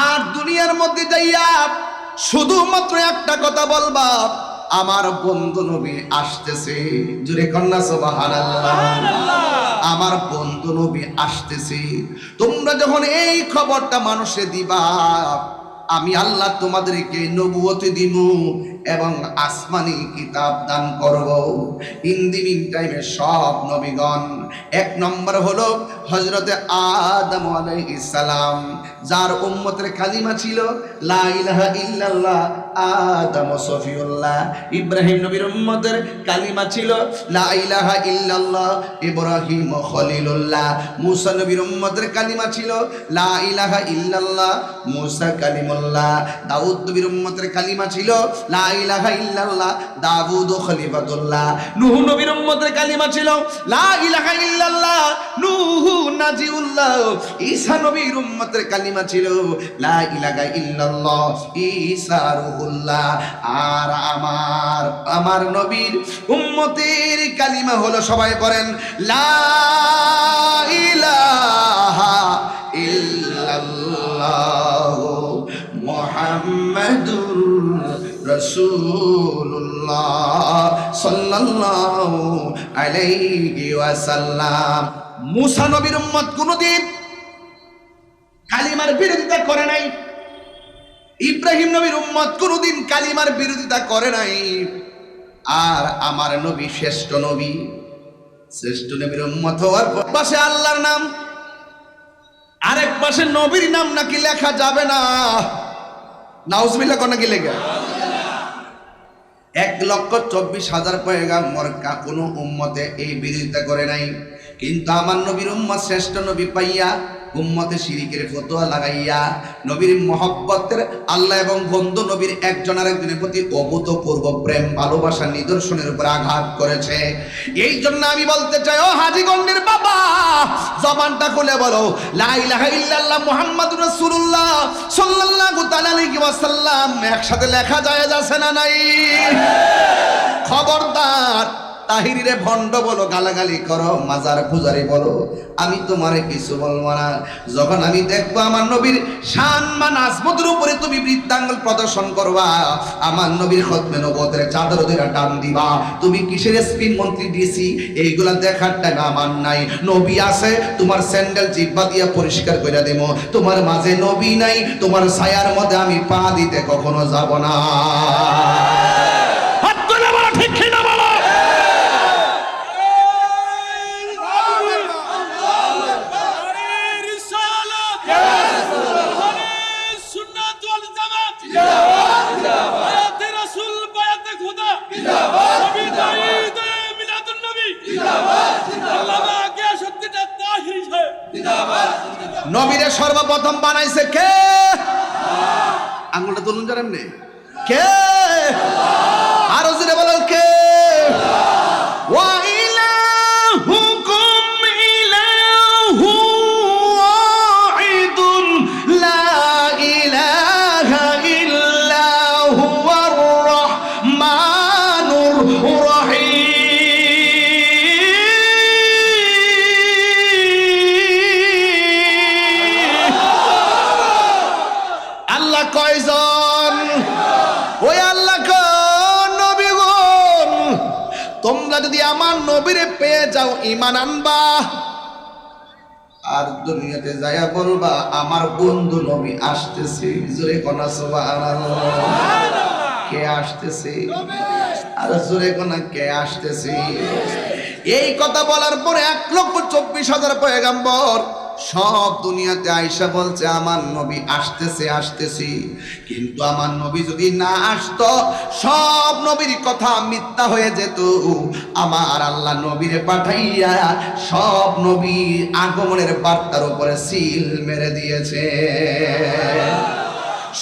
আর দুনিয়ার মধ্যে যাইয়া শুধুমাত্র একটা কথা বলবা, আমার বন্ধু নবী আসতেছে। জোরে কন্যা সুবহানাল্লাহ। আমার বন্ধু নবী আসতেছে। তোমরা যখন এই খবরটা মানুষে দিবা, আমি আল্লাহ তোমাদেরকে নবুয়তি দিব এবং আসমানি কিতাব দান করব। ইন দি মিন টাইমে সব নবীগণ, এক নম্বর হলো হযরতে আদম আলাইহিস সালাম, যার উম্মতের কালিমা ছিল লা ইলাহা ইল্লাল্লাহ, আদম সফিউল্লাহ। ইব্রাহিম নবীর উম্মতের কালিমা ছিল লা ইলাহা ইল্লাল্লাহ, ইব্রাহিম খলিলুল্লাহ। মুসা নবীর উম্মতের কালিমা ছিল লা ইলাহা ইল্লাল্লাহ, মুসা কালিমুল্লাহ। দাউদ নবীর উম্মতের কালিমা ছিল লা ইলাহা ইল্লাল্লাহ, দাউদ খলিফাতুল্লাহ। নূহ নবীর উম্মতের কালিমা ছিল লা ইলাহা ইল্লাল্লাহ, নূহ নাজিউল্লাহ। ঈসা নবীর উম্মতের কালিমা ছিল লা ইলাহা ইল্লাল্লাহ, ঈসা রূহুল্লাহ। আর আমার নবীর উম্মতের কালিমা হলো, সবাই করেন লা ইলাহা ইল্লাল্লাহ মুহাম্মাদুর রাসূলুল্লাহ সাল্লাল্লাহু আলাইহি ওয়াসাল্লাম। মুসা নবীর উম্মত কোনদিন কালিমার বিরোধিতা করে নাই। ইব্রাহিম নবীর উম্মত কোনদিন কালিমার বিরোধিতা করে নাই। আর আমার নবী শ্রেষ্ঠ নবী, শ্রেষ্ঠ নবীর উম্মত হওয়ার পাশে আল্লাহর নাম, আরেক পাশে নবীর নাম নাকি লেখা যাবে না। নাউজুবিল্লাহ কোন নাকি লেখা? 1,24,000 পয়গাম্বর কোন উম্মতে এই বিরোধিতা করে নাই। কিন্তু আমার নবীর উম্মত শ্রেষ্ঠ নবী পাইয়া উম্মতে শিরিকের ফতোয়া লাগাইয়া নবীর মহব্বতের আল্লাহ এবং বন্ধু নবীর একজন আরেকজনের প্রতি অভূতপূর্ব প্রেম ভালোবাসার নিদর্শনের উপর আঘাত করেছে। এই জন্য আমি বলতে চাই, ও হাজীগঞ্জের বাবা, জবানটা খুলে বলো লা ইলাহা ইল্লাল্লাহ মুহাম্মাদুর রাসূলুল্লাহ সাল্লাল্লাহু তাআলা আলাইহি ওয়াসাল্লাম একসাথে লেখা যায় আছে না নাই? খবরদার, তাহিরিরে ভণ্ড বলো, গালাগালি করো, মাজার পূজারি বলো, আমি তোমারে কিছু বলবো না। যখন আমি দেখবো আমার নবীর শান মান আজমতের উপরে তুমি বৃদ্ধাঙ্গুল প্রদর্শন করবা, আমার নবীর খতমে নবুয়তের চাদর ধরে টান দিবা, তুমি কিসের এসপি মন্ত্রী ডিসি এইগুলা দেখার টাইম আমার নাই। নবী আছে, তোমার স্যান্ডেল জিহ্বা দিয়ে পরিষ্কার করে দেব। তোমার মাঝে নবী নাই, তোমার ছায়ার মধ্যে আমি পা দিতে কখনো যাব না। ঠিক কিনা বলো? নবীরে সর্বপ্রথম বানাইছে কে? আঙ্গুলটা তুলুন জানেন নে কে? আরো জোরে বলেন কে? ওয়া ইলাহুকুম ইলাহু ওয়াহিদুন লা ইলাহা ইল্লা হুয়ার রাহমানুর রাহিম। আল্লাহ কয়জন? ওই আল্লাহ কোন নবীগণ, তোমরা যদি আমার নবীরে পেয়ে যাও ঈমান আনবা, আর দুনিয়াতে যায়া বলবা আমার বন্ধু নবী আসতেছে। জোরে কোনা সুবহানাল্লাহ। কে আসতেছে? আর জোরে কোনা কে আসতেছে? এই কথা বলার পরে 1,24,000 পয়গাম্বর সব দুনিয়াতে আয়েশা বলছে আমার নবী আসতেছে আসতেছে। কিন্তু আমার নবী যদি না আসতো, সব নবীর কথা মিথ্যা হয়ে যেত। আমার আল্লাহ নবীরে পাঠাইয়া সব নবীর আগমনের বার্তার উপরে সিল মেরে দিয়েছে,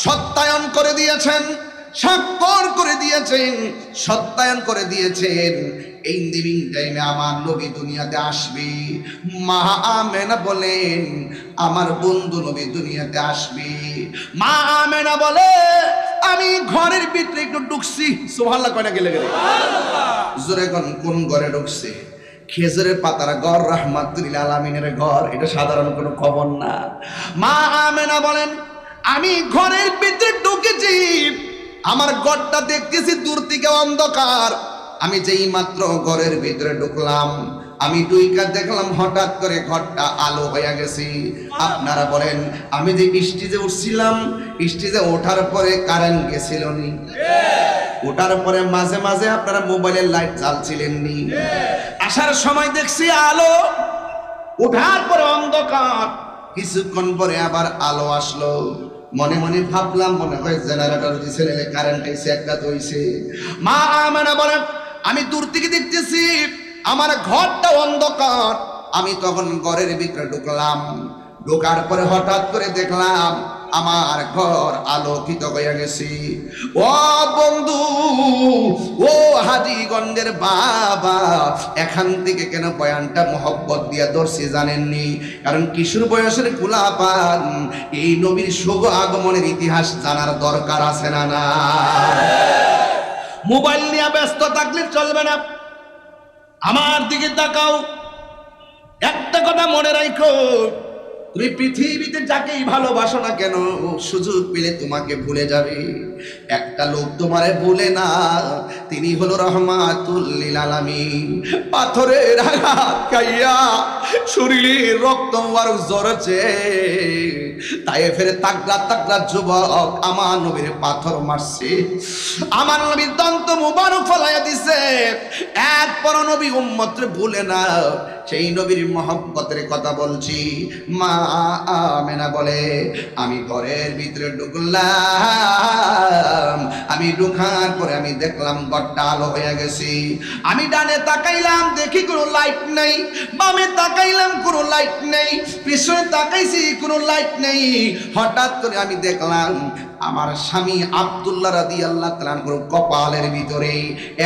সত্যায়ন করে দিয়েছেন, স্বাক্ষর করে দিয়েছেন, সত্যায়ন করে দিয়েছেন। এই দিন টাইমে আমার নবী দুনিয়াতে আসবে। মা আমেনা বলেন আমার বন্ধু নবী দুনিয়াতে আসবে। মা আমেনা বলে আমি ঘরের ভিতরে একটু ঢুকছি। সুবহানাল্লাহ কয়না গেলে গেলে জোরে কোন ঘরে ঢুকছে? খেজুরের পাতার ঘর, রাহমাতুল লিল আলামিনের ঘর। এটা সাধারণ কোনো খবর না। মা আমেনা বলেন আমি ঘরের ভিতরে ঢুকেছি, আমার ঘরটা দেখতেছি দূর থেকে অন্ধকার। আমি যেই মাত্র ঘরের ভিতরে ঢুকলাম, আমি দুইকা দেখলাম হঠাৎ করে ঘরটা আলো হয়ে গেছে। আপনারা বলেন, আমি যে স্টেজে উঠছিলাম, স্টেজে ওঠার পরে কারেন্ট গেছিল নি? ওঠার পরে মাঝে মাঝে আপনারা মোবাইলের লাইট জ্বালছিলেন নি? আসার সময় দেখছি আলো, ওঠার পরে অন্ধকার, কিছুক্ষণ পরে আবার আলো আসলো। মনে মনে ভাবলাম মনে হয় জেনারেটর দিছে, কারেন্ট এসে একটা হইছে। মা মানে বলেন, আমি দূর থেকে দেখতেছি আমার ঘরটা অন্ধকার। আমি তখন ঘরের ভিতরে ঢুকলাম, ঢোকার পরে হঠাৎ করে দেখলাম আমার ঘর আলোকিত হয়ে গেছে। ও বন্ধু, ও হাজীগঞ্জের বাবা, এখান থেকে কেন বয়ানটা মোহব্বত দিয়ে ধরছি জানেননি? কারণ কিশোর বয়সের পোলাপান এই নবীর শুভ আগমনের ইতিহাস জানার দরকার আছে না? না, মোবাইল নিয়ে ব্যস্ত থাকলে চলবে না। আমার দিকে তাকাও, একটা কথা মনে রাখো, তুমি পৃথিবীতে যাকেই ভালোবাসো না কেন, সুযোগ পেলে তোমাকে ভুলে যাবে। একটা লোক তোমারে ভুলে না, তিনি হলো রহমাতুল লিল আলামিন। পাথরের আঘাত খাইয়া শরীরে রক্ত আর জ্বরছে, তায়েফের তাগড়া তাগড়া যুবক আমার নবীর পাথর মারছে, আমার নবীর দন্ত মুবারক ফলাইয়া দিছে। একবার নবী উম্মতরে ভুলে না, সেই নবীর মহব্বতের কথা বলছি। মা আমেনা বলে, আমি ঘরের ভিতরে ঢুকলাম, আমি ঢুকার পরে আমি দেখলাম ঘরটা আলো হয়ে গেছি। আমি ডানে তাকাইলাম, দেখি কোনো লাইট নেই, বামে তাকাইলাম কোনো লাইট নেই, পিছনে তাকাইছি কোনো লাইট নেই। হঠাৎ করে আমি দেখলাম আমার স্বামী আব্দুল্লাহ রাদিয়াল্লাহু তাআলা আনহুর কপালের ভিতরে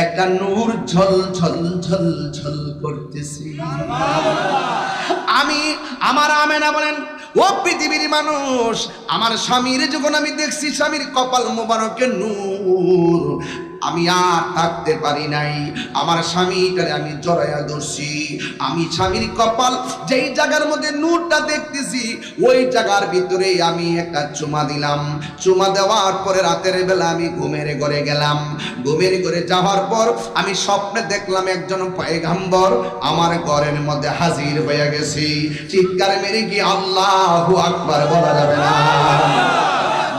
একটা নূর ঝল ঝল ঝল ঝল করতেছে। আমি, আমার আমেনা বলেন, ও পৃথিবীর মানুষ, আমার স্বামীর যখন আমি দেখছি স্বামীর কপাল মোবারকের নূর, আমি আর থাকতে পারি নাই। আমার স্বামীটারে আমি জড়াইয়া ধরছি। আমি স্বামীর কপাল যেই জায়গার মধ্যে নূরটা দেখতেছি, ওই জায়গার ভিতরে আমি একটা চুমা দিলাম। চুমা দেওয়ার পরে রাতের বেলা আমি ঘুমের ঘরে গেলাম। ঘুমের ঘরে যাওয়ার পর আমি স্বপ্নে দেখলাম একজন পয়গম্বর আমার ঘরের মধ্যে হাজির হয়ে গেছি। চিৎকার মেরে কি আল্লাহু আকবার বলা যাবে না?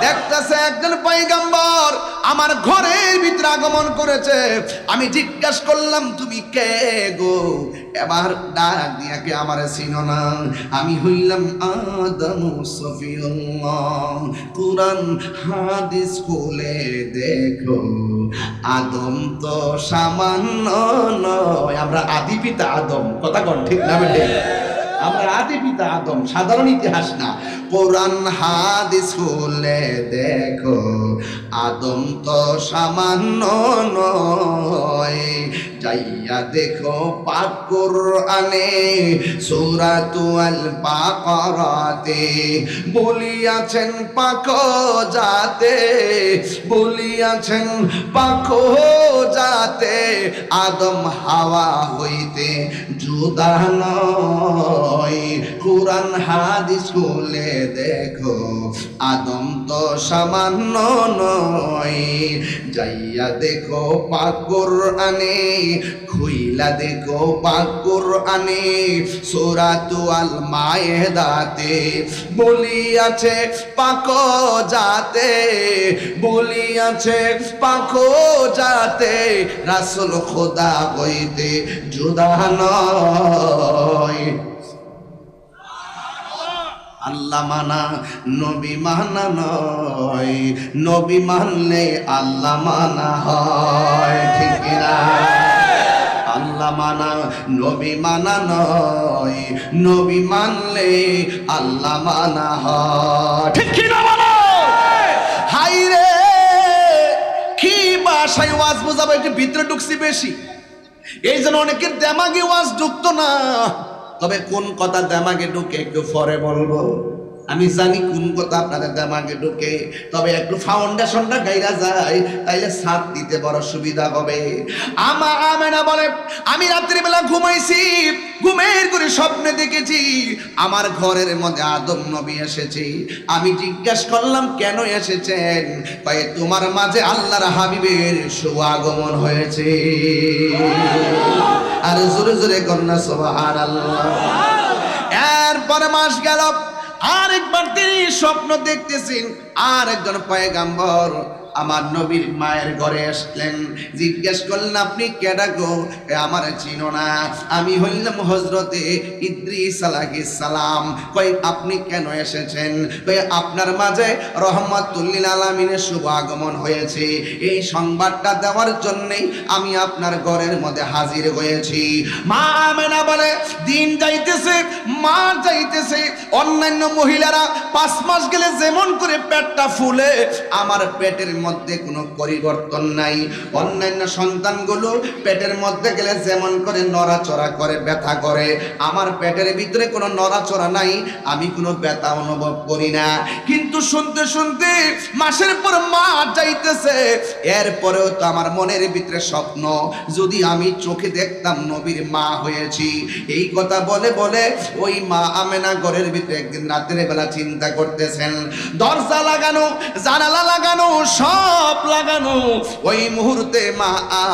দেখতেছে একজন পয়গম্বর আমার ঘরের ভিতরে আগমন করেছে। আমি জিজ্ঞাসা করলাম, তুমি কে গো? এবার ডাক দিয়া কে আমার চিনো না? আমি হইলাম আদম সফিউল্লাহ। কুরআন হাদিস খুলে দেখো, আদম তো সামান্য নয়। আমরা আদি পিতা আদম, কথা কোন ঠিক না বেটে? আমরা আদি পিতা আদম, সাধারণ ইতিহাস না। কোরআন হাদিস খুলে দেখো, আদম তো সামান্য নয়। যাইয়া দেখো পাক কোরআনে সূরাতুল বাকারাতে বলিয়াছেন পাক জাতে, বলিয়াছেন পাক জাতে আদম হাওয়া হইতে জুদা নয়। কোরআন হাদিস খুলে দেখো, আদম তো সামান্য নয়। যাইয়া দেখো পাক কোরআনে, খুইলা দেখো পাক কোরআনে সূরাতুল মায়েদাতে বলিয়াছে পাক জাতে, বলিয়াছে পাক জাতে রাসূল খোদা হইতে জুদা নয়। আল্লাহ মানা নবী মানা নয়, নবী মানলে আল্লাহ মানা হয়, ঠিক কিনা? আল্লাহ মানা নবী মানা নয়, নবী মানলে আল্লাহ মানা হয়, ঠিক কিনা বলো? হাই রে, কি ভাষায় ওয়াজ বোঝাবো, একটু ভিতরে ঢুকছি বেশি, এই জন্য অনেকের দেমাগে ওয়াজ ঢুকতো না। তবে কোন কথা দেমাগে ঢুকে একটু পরে বলবো। আমি জানি কোন কথা আপনাদের দিমাগে ঢুকে, তবে একটু ফাউন্ডেশনটা গাইরা যায় তাইলে ছাদ দিতে বড় সুবিধা হবে। আমেনা বলে আমি রাত্রিবেলা ঘুমাইছি, ঘুমের করে স্বপ্নে দেখেছি আমার ঘরের মধ্যে আদম নবী এসেছে। আমি জিজ্ঞাসা করলাম কেন এসেছেন? কয়ে তোমার মাঝে আল্লাহর হাবিবের শুভ আগমন হয়েছে। আর জোরে জোরে কন্যা সুবহানাল্লাহ। এরপরে মাস গেল, আরেকবার তিনি স্বপ্ন দেখতেছেন আর একজন পয়গাম্বর আমার নবীর মায়ের ঘরে আসলেন। জিজ্ঞেস করলেন আপনি কেডা গো? আমার চিনো না, আমি হইলাম হযরতে ইদ্রিস আলাইহিস সালাম। কই আপনি কেন এসেছেন? কই আপনার মাঝে রহমাতুল লিল আলামিনের শুভ আগমন হয়েছে, এই সংবাদটা দেওয়ার জন্যই আমি আপনার ঘরের মধ্যে হাজির হয়েছি। মা আমেনা বলে দিন যাইতেছে, মা যাইতেছে, অন্যান্য মহিলারা 5 মাস গেলে যেমন করে পেটটা ফুলে আমার পেটের মধ্যে কোনো পরিবর্তন নাই। অন্যান্য সন্তানগুলো পেটের মধ্যে গেলে যেমন করে নড়াচড়া করে, ব্যথা করে, আমার পেটের ভিতরে কোনো নড়াচড়া নাই, আমি কোনো ব্যথা অনুভব করি না। কিন্তু শুনতে শুনতে মাসের পর মাস যাইতেছে, এরপরেও তো আমার মনের ভিতরে স্বপ্ন, যদি আমি চোখে দেখতাম নবীর মা হয়েছি। এই কথা বলে বলে ওই মা আমেনা ঘরের ভিতরে একদিন রাতের বেলা চিন্তা করতেছেন, দরজা লাগানো, জানালা লাগানো, সব লাগানো। ওই মুহূর্তে মা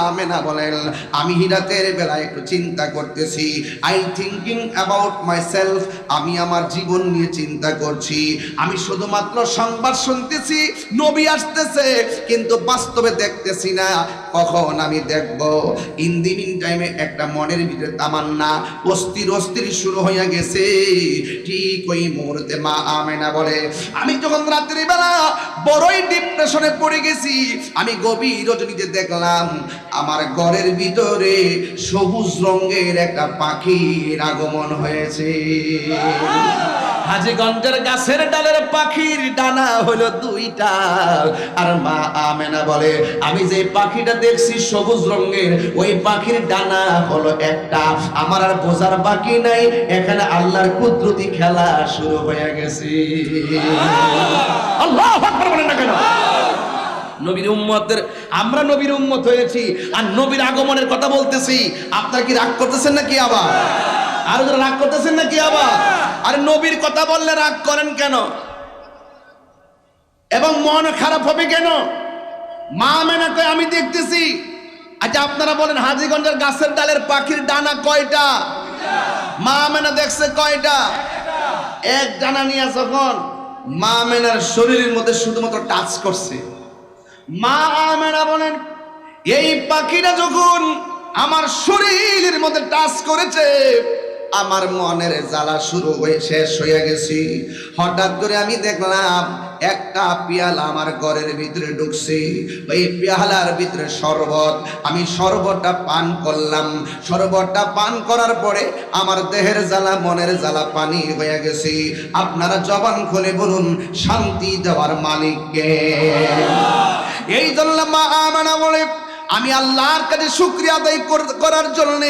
আমেনা বলেন আমি রাতের বেলা একটু চিন্তা করতেছি, আই থিঙ্কিং অ্যাবাউট মাইসেলফ, আমি আমার জীবন নিয়ে চিন্তা করছি। আমি শুধুমাত্র সংবাদ শুনতেছি নবী আসতেছে, কিন্তু বাস্তবে দেখতেছি না, কখন আমি দেখব। ইন দি মিন টাইমে একটা মনের ভিতরে তামান্না অস্থির অস্থির শুরু হইয়া গেছে। ঠিক ওই মুহূর্তে মা আমেনা বলে আমি যখন রাত্রি বেলা বড়ই ডিপ্রেশনে পড়ে গেছি, আমি গভীর রজনীতে দেখলাম আমার ঘরের ভিতরে সবুজ রঙের একটা পাখির আগমন হয়েছে। হাজীগঞ্জের গাছের ডালের পাখির ডানা হলো 2টা। আর মা আমেনা বলে আমি যে পাখিটা দেখছি সবুজ রঙের, ওই পাখির ডানা হলো একটা। আমার আর বোঝার বাকি নাই, এখানে আল্লাহর কুদরতি খেলা শুরু হয়ে গেছে। আল্লাহু আকবার বলেন না কেন? নবীর উম্মতের, আমরা নবীর উম্মত হয়েছি আর নবীর আগমনের কথা বলতেছি। আপনারা কি রাগ করতেছেন নাকি আবার? আর রাগ করতেছেন নাকি আবার? আরে নবীর কথা বললে রাগ করেন কেন এবং মন খারাপ হবে কেন? মা আমেনা কয় আমি দেখতেছি। আচ্ছা আপনারা বলেন হাজীগঞ্জের গাছের ডালের পাখির ডানা কয়টা? মা আমেনা দেখছে কয়টা? এক ডানা নিয়ে যখন মা আমেনার শরীরের মধ্যে শুধুমাত্র টাচ করছে, মা আমেনা বলেন এই পাখিটা যখন আমার শরীরের মধ্যে টাচ করেছে, আমার মনের জ্বালা শুরু হয়ে শেষ হয়ে গেছি। হঠাৎ করে আমি দেখলাম একটা পেয়ালা আমার ঘরের ভিতরে ঢুকছে, ওই পেয়ালার ভিতরে শরবত। আমি শরবতটা পান করলাম। শরবতটা পান করার পরে আমার দেহের জ্বালা, মনের জ্বালা পানি হয়ে গেছে। আপনারা জবান খুলে বলুন শান্তি দেওয়ার মালিক কে? এই জন্য মা আমেনা বলে আমি আল্লাহর কাছে শুকরিয়া আদায় করার জন্য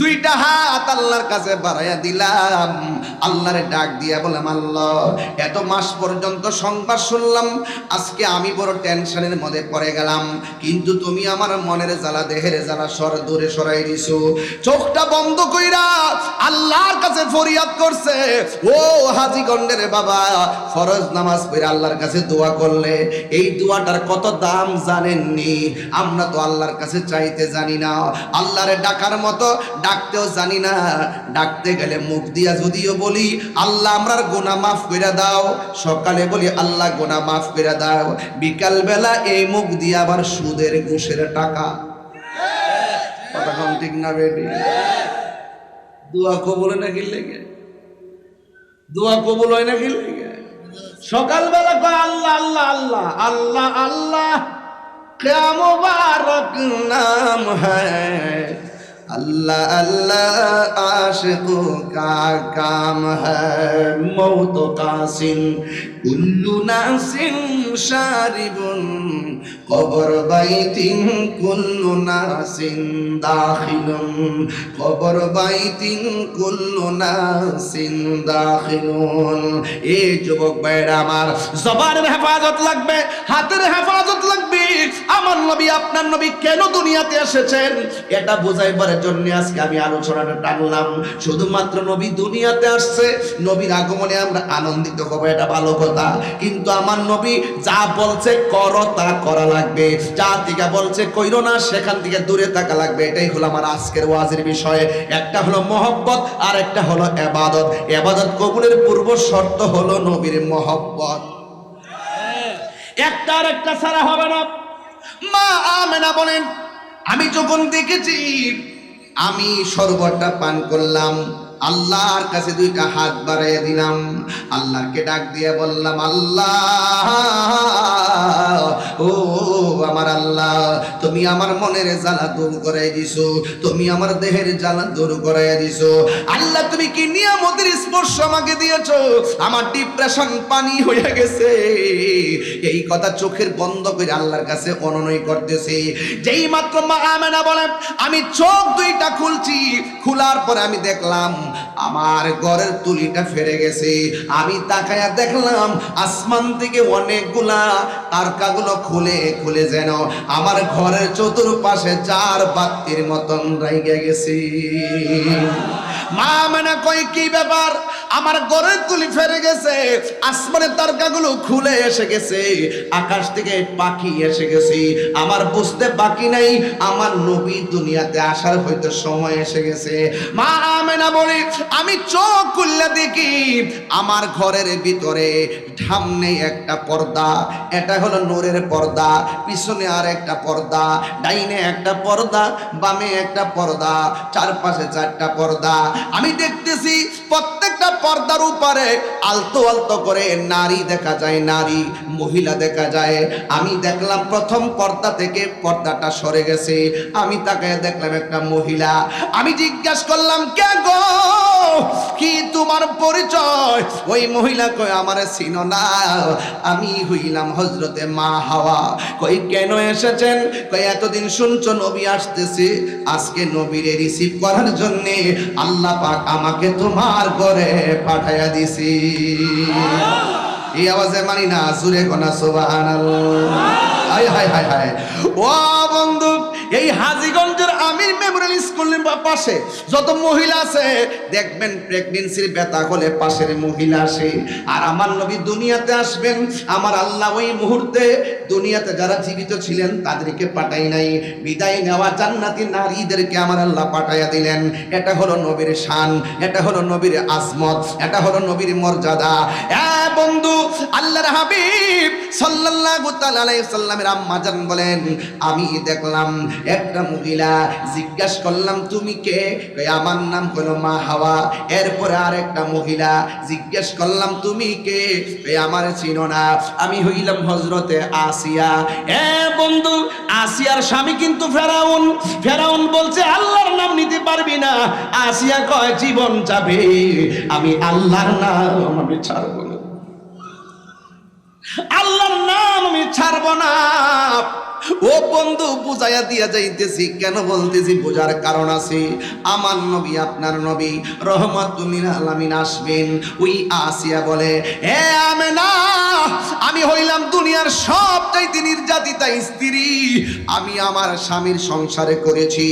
2টা হাত আল্লাহর কাছে বাড়াইয়া দিলাম। আল্লাহরে ডাক দিয়া বললাম আল্লাহ এত মাস পর্যন্ত সংবাদ শুনলাম, আজকে আমি বড় টেনশনের মধ্যে পড়ে গেলাম, কিন্তু তুমি আমার মনের জ্বালা, দেহের জ্বালা দূরে সরাই দিছো। চোখটা বন্ধ কইরা আল্লাহর কাছে ফরিয়াদ করছে। ও হাজীগঞ্জের বাবা, ফরজ নামাজ পড়ে আল্লাহর কাছে দোয়া করলে এই দোয়াটার কত দাম জানেননি? আমরা তো আল্লাহর কাছে চাইতে জানি না, আল্লাহরে ডাকার মতো ডাকতেও জানি না। ডাকতে গেলে মুখ দিয়া যদিও বলি আল্লাহ আমরার গুনাহ মাফ করে দাও, সকালে বলি আল্লাহ গুনাহ মাফ করে দাও, বিকাল বেলা এই মুখ দিয়ে আবার সুদের ঘুষের টাকা। কথা কম ঠিক না বেটি? দোয়া কবুল হয় নাকি লেগে? দোয়া কবুল হয় নাকি লেগে? সকালবেলা কয় আল্লাহ আল্লাহ আল্লাহ আল্লাহ আল্লাহ, क्या मुबारक नाम है अल्लाह अल्लाह, आशिकों का काम है मौत का सिन কুল্লু নাসিন শারিবুন কবর বাইতিন কুল্লু নাসিন দাখিলুন কবর বাইতিন কুল্লু নাসিন দাখিলুন। এই যুবক ভাইরা আমার, জবানের হেফাজত লাগবে, হাতের হেফাজত লাগবে। আমার নবী আপনার নবী কেন দুনিয়াতে এসেছেন এটা বোঝাইবার জন্য আজকে আমি আলোচনাটা টানলাম। শুধুমাত্র নবী দুনিয়াতে আসছে, নবীর আগমনে আমরা আনন্দিত হব, এটা ভালো কথা। কিন্তু আমার নবী যা বলছে করো তা করা লাগবে, যা থেকে বলছে কইরো না সেখান থেকে দূরে থাকা লাগবে। এটাই হলো আমার আজকের ওয়াজের বিষয়। একটা হলো মহব্বত আর একটা হলো ইবাদত। ইবাদত কবুলের পূর্ব শর্ত হলো নবীর মহব্বত, একটা আর একটা ছাড়া হবে না। মা আমেনা বলেন, আমি যখন দেখেছি আমি শরবতটা পান করলাম, আল্লাহর কাছে দুইটা হাত বাড়াইয়া দিলাম, আল্লাহকে ডাক দিয়ে বললাম, আল্লাহ ও আমার আল্লাহ, তুমি আমার মনের জ্বালা দূর করাই দিছো, তুমি আমার দেহের জ্বালা দূর করাই দিছো। আল্লাহ তুমি কি নিয়ামতের স্পর্শ আমাকে দিয়েছো, আমার ডিপ্রেশন পানি হয়ে গেছে। এই কথা চোখের বন্ধ করে আল্লাহর কাছে অনুনয় করতেছি। যেই মাত্র মা আমেনা বলেন, আমি চোখ দুইটা খুলছি, খোলার পরে আমি দেখলাম আমার ঘরের তুলিটা ফেরে গেছে। আমি তাকায়া দেখলাম আসমান থেকে অনেকগুলা তারকাগুলো খুলে খুলে যেন আমার ঘরের চতুর্পাশে চার বাতির মতন রাইগে গেছে। মা মানে কই কি ব্যাপার, আমার ঘরের তুলি ফেরে গেছে, আসমানের তারকাগুলো খুলে এসে গেছে, আকাশ থেকে পাখি এসে গেছে। আমার বুঝতে বাকি নাই আমার নবী দুনিয়াতে আসার হয়তো সময় এসে গেছে। মা আমেনা বলি, আমি চোখ খুললে দেখি আমার ঘরের ভিতরে সামনে একটা পর্দা, এটা হলো নূরের পর্দা, পিছনে আর একটা পর্দা, ডাইনে একটা পর্দা, বামে একটা পর্দা, চারপাশে চারটা পর্দা। আমি দেখতেছি প্রত্যেকটা পর্দার উপরে আলতো আলতো করে নারী দেখা যায়, নারী মহিলা দেখা যায়। আমি দেখলাম প্রথম পর্দা থেকে পর্দাটা সরে গেছে, আমি তাকে দেখলাম একটা মহিলা। আমি জিজ্ঞাসা করলাম, কে গো, কি তোমার পরিচয়? ওই মহিলা কই, আমারে চিনো না, আমি হইলাম হযরতে মা হাওয়া। কই কেন এসেছেন? কই এতদিন শুনছো নবী আসতেছে, আজকে নবীরে রিসিভ করার জন্য আল্লাহ পাক আমাকে তোমার ঘরে পাঠাইয়া দিছি। এই আওয়াজে মানি না, জোরে কোনা সুবহানাল্লাহ। হায় হায় হায় হায়। ও বন্ধু, এই হাজীগঞ্জের আমির মেমোরিয়াল স্কুলের পাশে যত মহিলা আছে দেখবেন প্রেগন্যান্সির ব্যথা হলে পাশের মহিলা আসে। আর আমার নবী দুনিয়াতে আসবেন, আমার আল্লাহ ওই মুহূর্তে দুনিয়াতে যারা জীবিত ছিলেন তাদেরকে পাঠাই নাই, বিদায় নেওয়া জান্নাতি নারীদেরকে আমার আল্লাহ পাঠাইয়া দিলেন। এটা হলো নবীর শান, এটা হলো নবীর আজমত, এটা হলো নবীর মর্যাদা। বন্ধু, আল্লাহর হাবিব সাল্লাল্লাহু তাআলা আলাইহি সাল্লামের আম্মা জান বলেন, আমি দেখলাম একটা মহিলা, জিজ্ঞাসা করলাম তুমি কে? আমার নাম হলো মা হাওয়া। এরপরে আরেকটা মহিলা, জিজ্ঞাসা করলাম তুমি কে? আমার চিনো না, আমি হইলাম হযরতে আসিয়া। বন্ধু, আসিয়ার স্বামী কিন্তু ফেরাউন। ফেরাউন বলছে আল্লাহর নাম নিতে পারবি না। আসিয়া কয় জীবন যাবে, আমি আল্লাহর নাম আমি ছাড়বো না, আল্লাহর নাম আমি ছাড়বো না। ও বন্ধু, বুঝাইয়া দিয়া যাইতেছি, কেন বলতেছি বোঝার কারণ আছে। আমার নবী আপনার নবী রহমাতুল লিল আলামিন আসবেন। ওই আসিয়া বলে, হে আমেনা, আমি হইলাম দুনিয়ার সবচাইতে নির্যাতিতা স্ত্রী, আমি আমার স্বামীর সংসারে করেছি,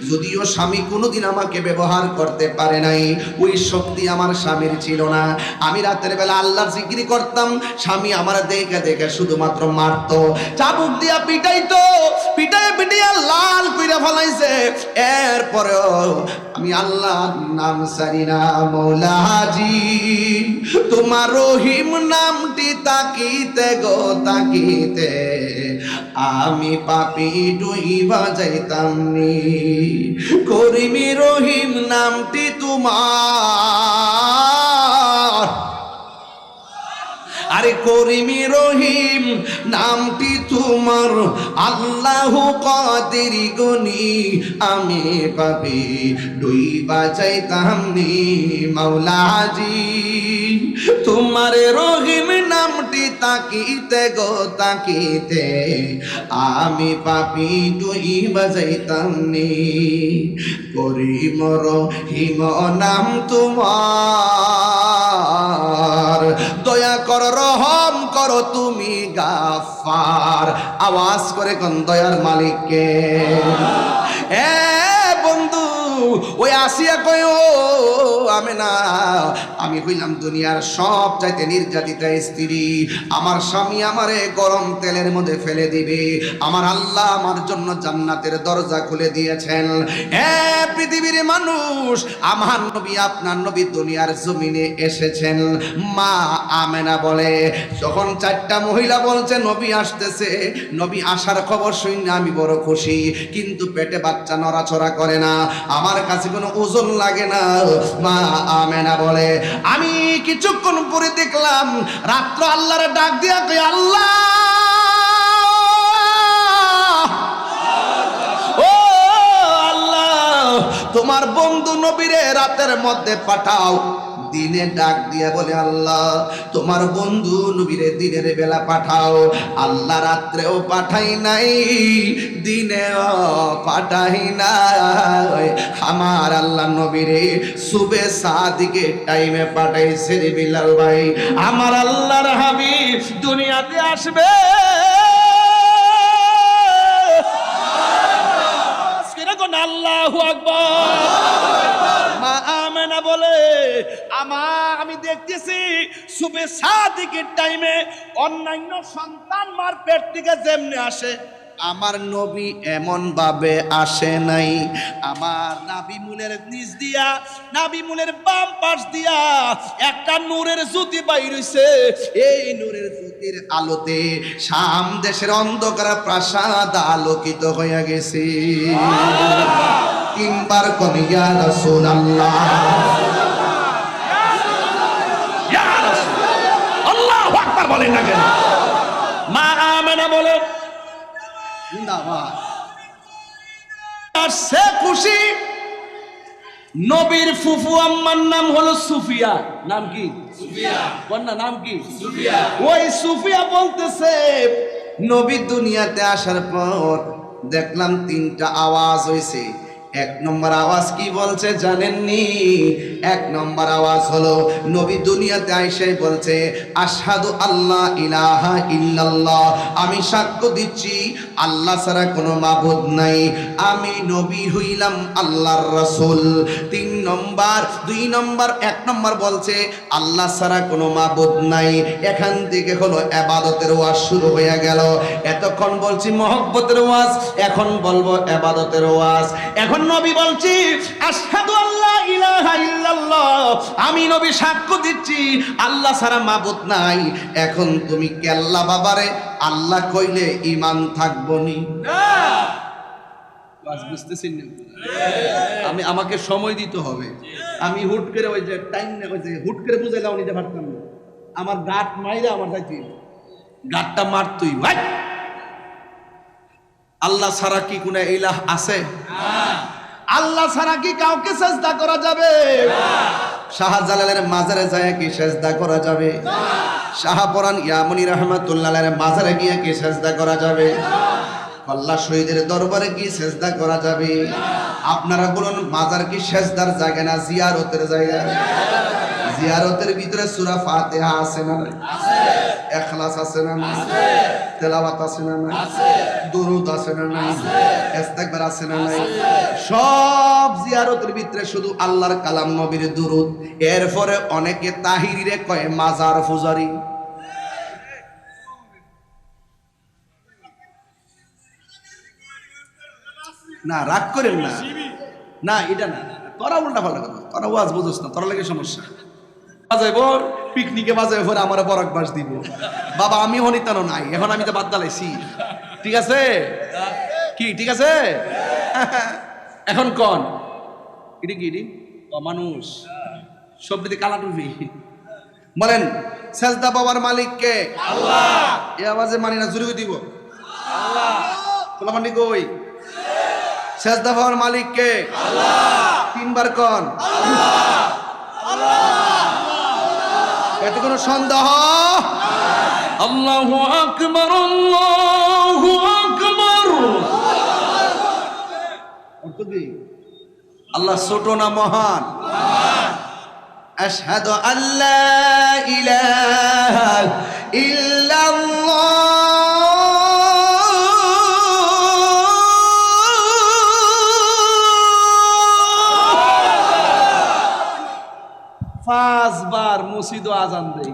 যদিও স্বামী কোনোদিন আমাকে ব্যবহার করতে পারে নাই, ওই শক্তি আমার স্বামীর ছিল না। আমি রাতের বেলা আল্লাহর জিকির করতাম, স্বামী আমার দেখে দেখে শুধুমাত্র মারতো, চাবুক দিয়া পিটাইতো, পিটাই পিটাইয়া লাল কইরা ফলাইছে। এরপরেও আমি আল্লাহর নাম সারি না। মৌলাজি তোমার রহিম নামটি তাকিতে গো তাকিতে আমি পাপী ডুইবা যাইতাম নি। করিমি রহিম নামটি তোমার, আরে করিমি রহিম নামটি তোমার, আল্লাহু কাদির গনি আমি পাপী ডুইবা যাইতাম নি। মাওলাজি তোমার রহিম নামটি তাকিতে গো তাকিতে আমি পাপি তুই বাজাইতাম নি। করিম রহিম নাম তোমার, দয়া কর রহম করো তুমি গাফার। আওয়াজ করে কোন দয়ার মালিককে। এ বন্ধু ওই আসিয়া কয় ও আমি না, আমি হইলাম দুনিয়ার সব চাইতে নির্যাতিতা স্ত্রী। আমার স্বামী আমারে গরম তেলের মধ্যে ফেলে দিবে, আমার আল্লাহ আমার জন্য জান্নাতের দরজা খুলে দিয়েছেন। হে পৃথিবীর মানুষ, আমার নবী আপনার নবী দুনিয়ার জমিনে এসেছেন। মা আমেনা বলে, যখন চারটা মহিলা বলছে নবী আসতেছে, নবী আসার খবর শুনে আমি বড় খুশি, কিন্তু পেটে বাচ্চা নড়াচড়া করে না, আমার কাছে কোনো ওজন লাগে না। মা আমেনা বলে, আমি কিছুক্ষণ পরে দেখলাম রাত্র আল্লাহরে ডাক দিয়া কই, আল্লাহ ও আল্লাহ, তোমার বন্ধু নবীরে রাতের মধ্যে পাঠাও। দিনে ডাক দিয়া বলে, আল্লাহ তোমার বন্ধু নবীরে দিনের বেলা পাঠাও। আল্লাহ রাত্রেও পাঠাই নাই, দিনেও পাঠাই নাই, আমার আল্লাহ নবীরে সুবে সাদিকে টাইমে পাঠাইছে রে বিলাল ভাই। আমার আল্লাহর হাবিব দুনিয়াতে আসবে, আল্লাহু আকবার। মা আমেনা বলে, আমি দেখতেছি সুবে সাদিকের টাইমে অন্যান্য সন্তান মার পেট থেকে যেমনি আসে, আমার নবী এমন ভাবে আসে নাই। আমার নাভি মূলের নিচ দিয়া, নাভি মূলের বাম পাশ দিয়া একটা নূরের জ্যোতি বাইর হইছে। এই নূরের জ্যোতির আলোতে শাম দেশের অন্ধকার প্রাসাদ আলোকিত হয়ে গেছে। তিনবার কোন ইয়া রাসূলুল্লাহ, ইয়া রাসূল, আল্লাহু আকবার বলেন না কেন? মা আমেনা বলে, সে খুশি। নবীর ফুফু আম্মার নাম হলো সুফিয়া। নাম কি? সুফিয়া। বন্যা নাম কি? সুফিয়া। ওই সুফিয়া বলতেছে, নবী দুনিয়াতে আসার পর দেখলাম তিনটা আওয়াজ হয়েছে। এক নম্বর আওয়াজ কি বলছে জানেননি? এক নম্বর আওয়াজ হলো নবী দুনিয়াতে আইসে বলছে, আশহাদু আল্লাহ ইলাহা ইল্লাল্লাহ, আমি সাক্ষ্য দিচ্ছি আল্লাহ ছাড়া কোনো মাবুদ নাই, আমি নবী হইলাম আল্লাহর রাসূল। তিন নম্বর, দুই নম্বর, এক নম্বর বলছে আল্লাহ ছাড়া কোনো মাবুদ নাই। এখান থেকে হলো ইবাদতের ওয়াজ শুরু হয়ে গেল। এতক্ষণ বলছি মহব্বতের ওয়াজ, এখন বলবো ইবাদতের ওয়াজ। এখন নবী বলছি আশহাদু আল্লাহ ইলাহা ইল্লাল্লাহ, আমি নবী সাক্ষ্য দিচ্ছি আল্লাহ ছাড়া মাবুদ নাই। এখন তুমি কেল্লা বাবারে আল্লাহ কইলে ঈমান থাকবো নি? না। বাস বুঝতেছেন না? আমি আমাকে সময় দিতে হবে। আমি হুট করে ওই যে টাইম না, ওই যে হুট করে বুঝাইলাম নিতে পারতাম না। আমার গাট মাইরা আমার যাইতে, গাটটা মারতুই ভাই। আল্লাহ ছাড়া কি কোনো ইলাহ আছে? আল্লাহ ছাড়া কি কাউকে সেজদা করা যাবে? শাহজালালের মাজারে যায় কি সেজদা করা যাবে? শাহপরান ইয়ামনি রহমাতুল্লাহের মাজারে গিয়ে কি সেজদা করা যাবে? আল্লাহ শহীদের দরবারে কি সেজদা করা যাবে? আপনারা বলুন, মাজার কি সেজদার জায়গা না জিয়ারতের জায়গা? জিয়ারতের ভিতরে সূরা ফাতিহা আছে না? আছে। ইখলাস আছে না? আছে। তেলাওয়াত আছে না? আছে। দুরূদ আছে না? আছে। ইস্তিগফার আছে না? আছে। সব জিয়ারতের ভিতরে শুধু আল্লাহর কালাম, নবীর দুরূদ। এরপরে অনেকে তাহিরিরে কয় মাজার পূজারি। না রাগ করেন না, না এটা না, তোরা উল্টা পাল্টা কথা, তোরা ওয়াজ বুঝোস না, তোরা লাগে সমস্যা। বাজাইব পিকনিকে বাজাইব, আমার বরক বাস দিব। বাবা আমি হনিতানো নাই, এখন আমি তো বাদ দালাইছি। ঠিক আছে কি? ঠিক আছে। এখন কন এটি কি? মানুষ সবদিকে কালা টুপি। বলেন সেজদা বাবার মালিক কে? আল্লাহ। এই আওয়াজে মানি না, জুড়ে দিব আল্লাহ। তোলা মানি কই? সেজদা পাওয়ার মালিক কে? আল্লাহ। তিনবার কোন? আল্লাহ। আল্লাহ। এতে কোনো সন্দেহ? আল্লাহু আকবার, আল্লাহু আকবার। অর্থ কি? আল্লাহ ছোট না মহান? আশহাদু আল্লা ইলাহা ইল্লাল্লাহ। পাঁচবার মসজিদ আজান দেই,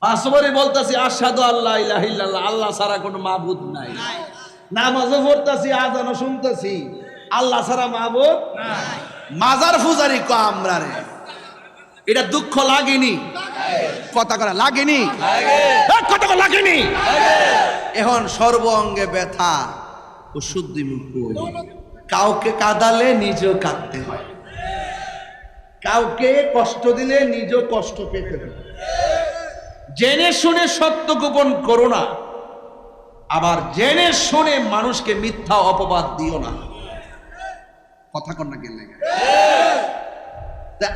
পাঁচবারই বলতেছি আশহাদু আল্লা ইলাহা ইল্লাল্লাহ, আল্লাহ ছাড়া কোনো মাবুদ নাই। নামাজও পড়তেছি, আজানও শুনতেছি, আল্লাহ ছাড়া মাবুদ নাই। মাজার পূজারি কো আমরা রে, এটা দুঃখ লাগেনি? কথা করা লাগেনি? কথা করা লাগেনি? এখন সর্ব অঙ্গে ব্যথা, ওষুধ দিব কই? কাউকে কাঁদালে নিজেও কাঁদতে হয়, কাউকে কষ্ট দিলে নিজেও কষ্ট পেতে হয়। জেনে শুনে সত্য গোপন করো না, আবার জেনে শুনে মানুষকে মিথ্যা অপবাদ দিও না। কথা কর না গেলে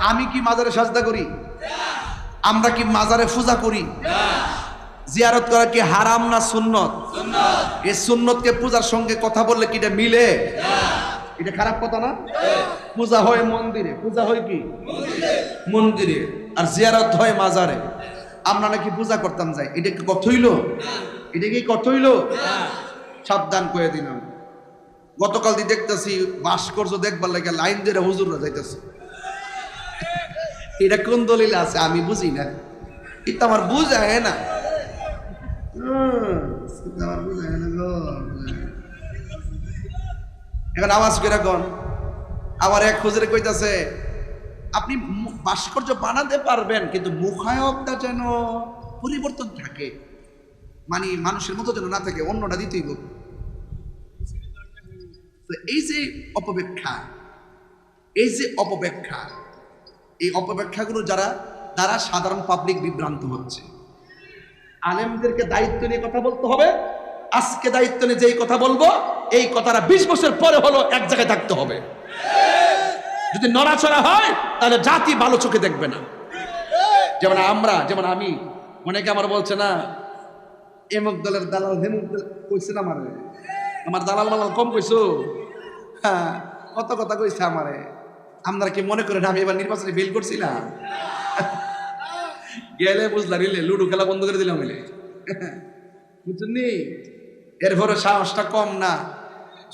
আমি কি মাজারে সাজদা করি? আমরা কি মাজারে পূজা করি? জিয়ারত করা কি হারাম না সুন্নত? এই সুন্নতকে পূজার সঙ্গে কথা বললে কি এটা মিলে? এটা খারাপ কথা না? পূজা হয় মন্দিরে, পূজা হয় কি মন্দিরে, আর জিয়ারত হয় মাজারে। আমরা নাকি পূজা করতাম যাই, এটা কি কথা হইল? এটা কি কথা হইল? সাবধান করে দিলাম। গতকাল দিয়ে দেখতেছি ভাস্কর্য দেখবার লাগে লাইন ধরে হুজুররা যাইতেছে। এটা কোন দলিল আছে আমি বুঝি না, এটা আমার বুঝায় না। এখন আওয়াজ করে কোন আমার এক হুজুরে কইতাছে আপনি ভাস্কর্য বানাতে পারবেন কিন্তু মুখায়বটা যেন পরিবর্তন থাকে, মানে মানুষের মতো যেন না থাকে, অন্যটা দিতেই হোক। এই যে অপব্যাখ্যা, এই যে অপব্যাখ্যা, এই অপব্যাখ্যাগুলো দ্বারা সাধারণ পাবলিক বিভ্রান্ত হচ্ছে। আলেমদেরকে দায়িত্ব নিয়ে কথা বলতে হবে। আজকে দায়িত্ব নিয়ে যেই কথা বলবো, এই কথাটা 20 বছর পরে হলো এক জায়গায় থাকতে হবে। যদি নড়াচড়া হয় তাহলে জাতি ভালো চোখে দেখবে না। যেমন আমি, অনেকে আমার বলছে না এমক দলের দালাল হেমুক দল কইছে না, আমার দালাল মালাল কম কইছো। হ্যাঁ, কত কথা কইছে আমারে। আপনারা কি মনে করেন আমি এবার নির্বাচনে ফেল করছিলাম? গেলে বুঝলা রিলে লুডো খেলা বন্ধ করে দিলাম বলে, বুঝছেন নি? এরপরে সাহসটা কম না,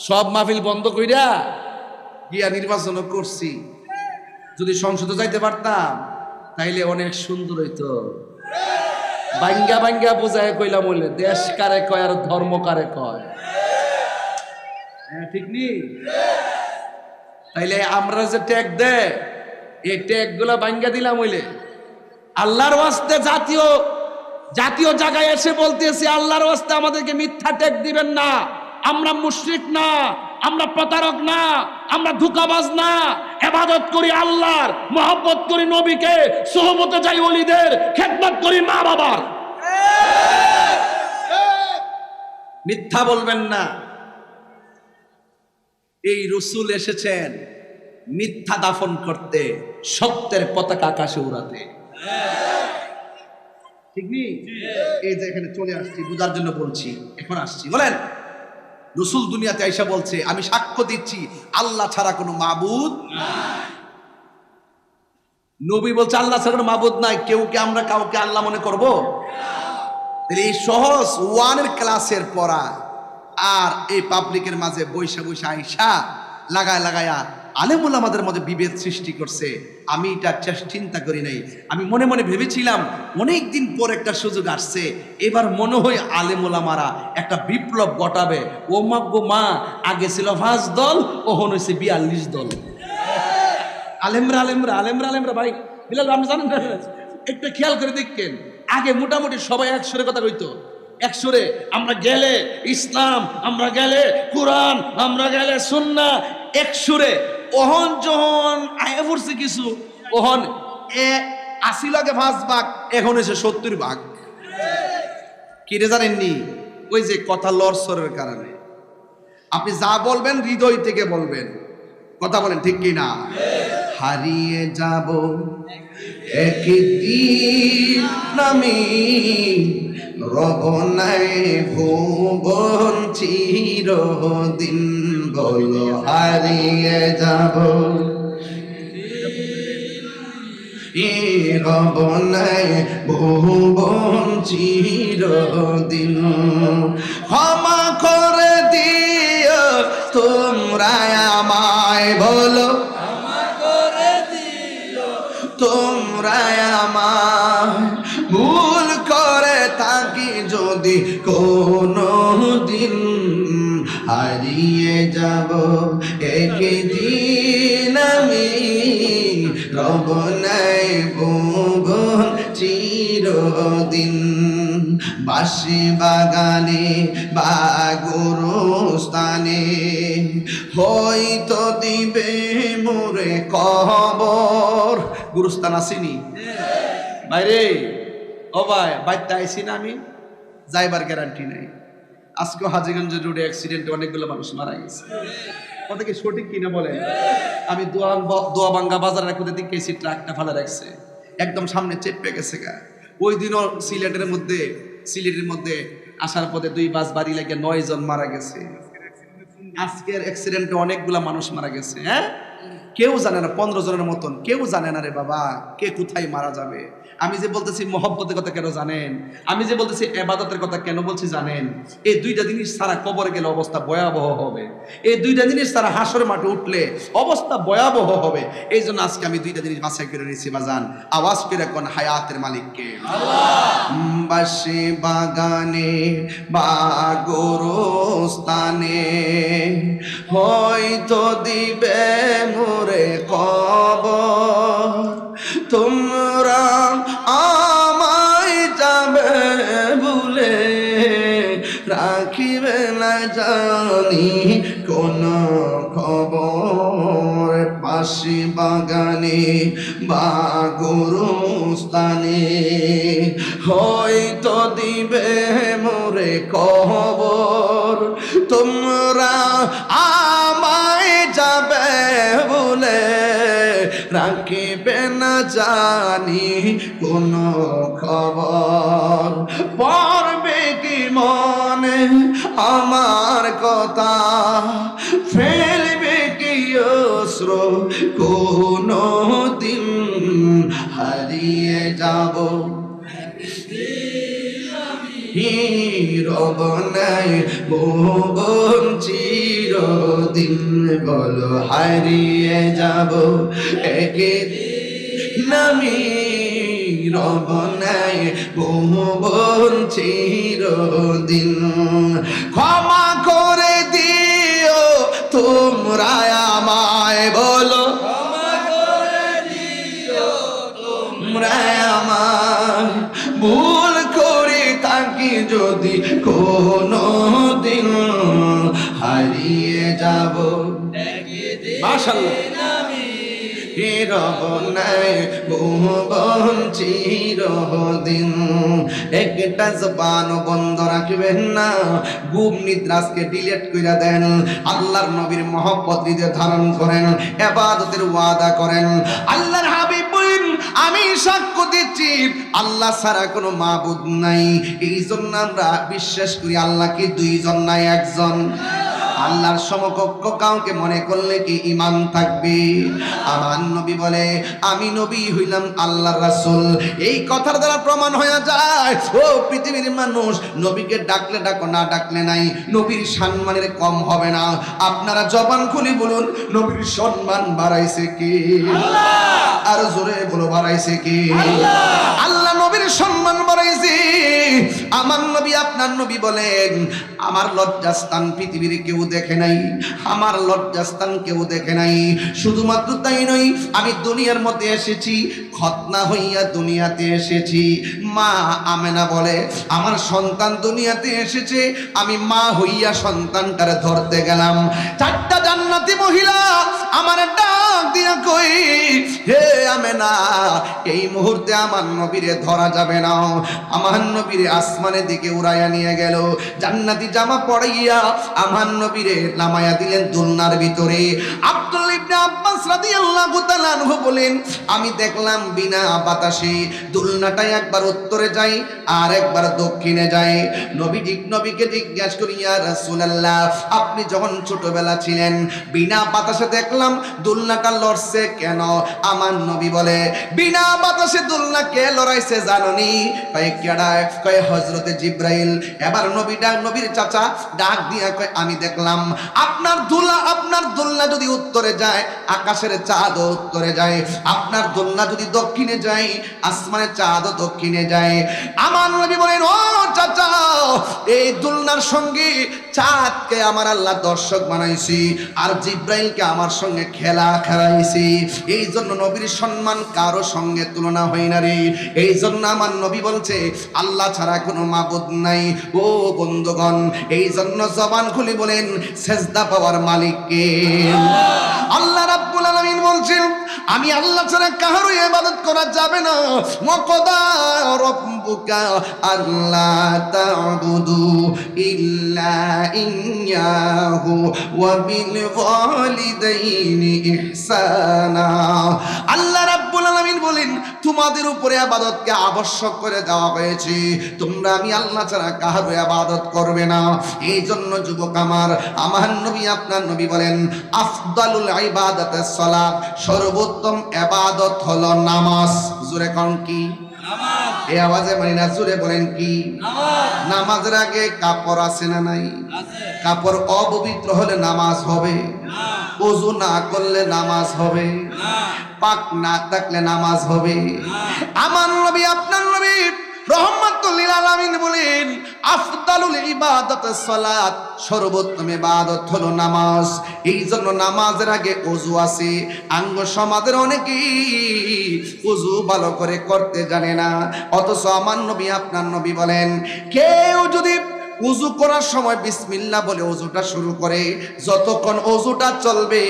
সব মাহফিল বন্ধ কইরা গিয়া নির্বাচনও করছি। যদি সংসদে যাইতে পারতাম তাইলে অনেক সুন্দর হইতো। বাঙ্গা বাঙ্গা বুঝায় কইলাম বলে দেশ কারে কয় আর ধর্ম কারে কয়, ঠিক নি? তাইলে আমরা যে ট্যাগ দেয় এই ট্যাগ গুলা বাঙ্গা দিলাম হইলে আল্লাহর ওয়াস্তে জাতীয় জায়গায় এসে বলতেছি আল্লাহর ওয়াস্তে আমাদেরকে মিথ্যা ট্যাগ দিবেন না। আমরা মুশরিক না, আমরা প্রতারক না, আমরা ধোঁকাবাজ না। ইবাদত করি আল্লাহর, মহব্বত করি নবীকে, সুহবতে যাই ওলিদের, খেদমত করি মা বাবার। মিথ্যা বলবেন না। এই রাসূল এসেছেন মিথ্যা দাফন করতে, সত্যের পতাকা আকাশে উড়াতে। ঠিক নি? এই যে এখানে চলে আসছি বুঝার জন্য বলছি, এখন আসছি। বলেন রাসূল দুনিয়াতে আইসা বলছে আমি সাক্ষ্য দিচ্ছি আল্লাহ ছাড়া কোনো মাবুদ নাই। নবী বলছে আল্লাহ ছাড়া কোনো মাবুদ নাই। কেউ কি আমরা কাউকে আল্লাহ মনে করব? তাহলে এই সহজ ওয়ানের ক্লাসের পড়া আর এই পাবলিকের মাঝে বৈশা বৈশা আইসা লাগায়া আলেমুল আমাদের মধ্যে বিভেদ সৃষ্টি করছে। আমি এটা চিন্তা করি নাই। আমি মনে মনে ভেবেছিলাম অনেক দিন পর একটা সুযোগ আসছে, এবার মনে হয় আলেমুল আমারা একটা বিপ্লব ঘটাবে। ও মাগো মা, আগে ছিল 5 দল, ওহন হয়েছে 42 দল। আলেমরা ভাই বিলাল আপনি জানেন না, একটু খেয়াল করে দেখেন। আগে মোটামুটি সবাই এক সুরে কথা কইতো, এক সুরে। আমরা গেলে ইসলাম, আমরা গেলে কোরআন, আমরা গেলে সুন্নাহ, এক সুরে। ওহন যখন আয়া পড়ছে কিছু, ওহন 80 লাগে 5 ভাগ, এখন এসে 70 ভাগ। কি রে জানেননি? ওই যে কথা লড়সরের কারণে। আপনি যা বলবেন হৃদয় থেকে বলবেন, কথা বলেন ঠিক কি না? হারিয়ে যাব একদিন আমি রব নাই ভুবন চিরদিন বলো হারিয়ে যাব রব নাই ভুবন চিরদিন ক্ষমা করে দিও তোমরা আমায় বলো তোমরা আমায় ভুল করে থাকি যদি কোনো দিন হারিয়ে যাব একদিন আমি রব নাই ভুবন চিরদিন বাঁশি বাগানে বা গোরস্থানে হয়তো দিবে মোরে কবর। গুরুস্থান আসেনি বাইরে ও ভাই বাইতে আইসি না আমি যাইবার গ্যারান্টি নাই। আজকে হাজীগঞ্জ রোডে অ্যাক্সিডেন্টে অনেকগুলো মানুষ মারা গেছে। কথা কি সঠিক কিনা বলেন? আমি দোয়াবাঙ্গা বাজারের কোথায় দিকে গেছি, ট্রাকটা ফালা রাখছে একদম সামনে চেপে গেছে গা। ওই দিনও সিলেটের মধ্যে আসার পথে 2 বাস বাড়ি লাগে 9 জন মারা গেছে। আজকের অ্যাক্সিডেন্টে অনেকগুলা মানুষ মারা গেছে। হ্যাঁ, কেউ জানে না, 15 জনের মতন কেউ জানে না রে বাবা কে কোথায় মারা যাবে। আমি যে বলতেছি মহব্বতের কথা কেন জানেন? আমি যে বলতেছি ইবাদতের কথা কেন বলছি জানেন? এই 2টা জিনিস ছাড়া কবরে গেলে অবস্থা ভয়াবহ হবে। এই 2টা জিনিস ছাড়া হাসর মাঠে উঠলে অবস্থা ভয়াবহ হবে। এই জন্য আজকে আমি 2টা জিনিস বাছাই করে নিয়েছি বাজান। আওয়াজ করে কোন হায়াতের মালিককে আল্লাহ। বাঁশি বাগানে বা গোরস্থানে হয়তো দিবে মোরে কবর তোমরা আমায় যাবে ভুলে রাখিবে না জানি কোন খবর। বাঁশি বাগানে বা গোরস্থানে হয়তো দিবে মোরে কবর তোমরা আমায় যাবে বলে রাখিবে না জানি কোন খবর। পড়বে কি মনে আমার কথা ফেলবে কি অশ্র কোনো দিন হারিয়ে যাব রব নাই ভুবন চিরদিন বলো হারিয়ে যাব একদিন আমি রব নাই ভুবন চিরদিন। ক্ষমা করে দিও তোমরা আমায় বলো তোমরা আমায় ভুল করে থাকি যদি কোনো দিন হারিয়ে যাব মাশাআল্লাহ রব নাই ভুবন চিরদিন। একটা জবান বন্ধ রাখবেন না, ঘুম নিদ্রাকে ডিলিট কইরা দেন। আল্লাহর নবীর মহব্বত হৃদয়ে ধারণ করেন, ইবাদতের ওয়াদা করেন। আল্লাহর হাবিব বলেন আমি সাক্ষ্য দিচ্ছি আল্লাহ ছাড়া কোনো মাবুদ নাই। এই জন্য আমরা বিশ্বাস করি আল্লাহকে 2 জন নাই 1 জন। আল্লাহর সমকক্ষ কাউকে মনে করলে কি ঈমান থাকবে? আমার নবী বলে আমি নবী হইলাম আল্লাহর রাসূল। এই কথার দ্বারা প্রমাণ হয়ে যায় ও পৃথিবীর মানুষ, নবীকে ডাকলে ডাকো না ডাকলে নাই, নবীর সম্মানের কম হবে না। আপনারা জবান খুলে বলুন নবীর সম্মান বাড়াইছে কি আল্লাহ? আর জোরে বলো বাড়াইছে কি আল্লাহ? আল্লাহ নবীর সম্মান বাড়াইছে। আমার নবী আপনার নবী বলেন আমার লজ্জাস্থান পৃথিবীর কেউ দেখে নাই, আমার লজ্জাস্থান কেউ দেখে নাই। শুধুমাত্র তাই নয়, আমি দুনিয়ার মধ্যে এসেছি খতনা হইয়া দুনিয়াতে এসেছি। মা আমেনা বলে আমার সন্তান দুনিয়াতে এসেছে, আমি মা হইয়া সন্তানটারে ধরতে গেলাম। 4টা জান্নাতি মহিলা আমার ডাক দিয়া কই হে আমেনা, এই মুহূর্তে আমার নবীরে ধরা যাবে না। আমার নবীরে আসমানের দিকে উড়াইয়া নিয়ে গেল, জান্নাতি জামা পরাইয়া আমার নবীরে নামাইয়া দিলেন দোলনার ভিতরে। আব্দুল্লাহ ইবনে আব্বাস রাদিয়াল্লাহু তাআলা আনহু বলেন, আমি দেখলাম বিনা বাতাসে দোলনাটা একবার উত্তরে যায় আর একবার দক্ষিণে যায়। নবীকে জিজ্ঞাসা করি, ইয়া রাসূলুল্লাহ, আপনি যখন ছোটবেলা ছিলেন বিনা বাতাসে দেখলাম দোলনাটা লড়ছে কেন? আমার নবী বলে, বিনা বাতাসে দোলনা কে লড়াইছে জাননি? কয় কেডা? কয় হযরতে জিবরাইল। এবার নবীর চাচা ডাক দিয়া কয়, আমি দেখলাম আপনার দোলনা যদি উত্তরে যায় আকাশের চাঁদও উত্তরে যায়, আপনার দোলনা যদি দক্ষিণে যায় আসমানের চাঁদও দক্ষিণে যায়। আমার নবী বলেন, ও চাচা, এই দোলনার সঙ্গে চাঁদকে আমার আল্লাহ দর্শক বানাইছি আর জিব্রাইলকে আমার সঙ্গে খেলাইছি। এই জন্য নবীর সম্মান কারো সঙ্গে তুলনা হয় না রে। এই জন্য আমার নবী বলছে আল্লাহ ছাড়া কোনো মাবুদ নাই। ও বন্ধুগণ, এই জন্য জবান খুলে বলেন সেজদা পাওয়ার মালিক কে? আল্লাহ রাব্বুল আলামিন বলছেন, আমি আল্লাহ ছাড়া কারো ইবাদত করা যাবে না। ওয়াকাদা রাব্বুকা আল্লা তা'বুদু ইল্লা ইয়্যাহু ওয়া বিল ওয়ালিদাইনি ইহসানা। আল্লাহ রাব্বুল আলামিন বলেন, তোমাদের উপরে ইবাদতকে আবশ্যক করে দেওয়া হয়েছে, তোমরা আমি আল্লাহ ছাড়া কারো ইবাদত করবে না। এই জন্য যুবক আমার নবী আপনার নবী বলেন, আফদালুল ইবাদাতিস সালাত, সর্বোত্তম ইবাদত হলো নামাজ। জোরে কোন কি? নামাজ। এই আওয়াজে মানে না, জোরে বলেন কি? নামাজ। নামাজের আগে কাপড় আছে না নাই? আছে। কাপড় অপবিত্র হলে নামাজ হবে না, ওযু না করলে নামাজ হবে না, পাক না থাকলে নামাজ হবে না। আমার নবী আপনার নবী রহমাতুল লিল আলামিন বলেন, আফদালুল ইবাদাতিস সালাত, সর্বোত্তম ইবাদত হলো নামাজ। এই জন্য নামাজের আগে ওযু আছে। আঙ্গ সমাজের অনেকেই ওযু ভালো করে করতে জানে না, অথচ আমার নবী আপনার নবী বলেন, কেউ যদি ওযু করার সময় বিসমিল্লাহ বলে ওযুটা শুরু করে, যতক্ষণ ওযুটা চলবে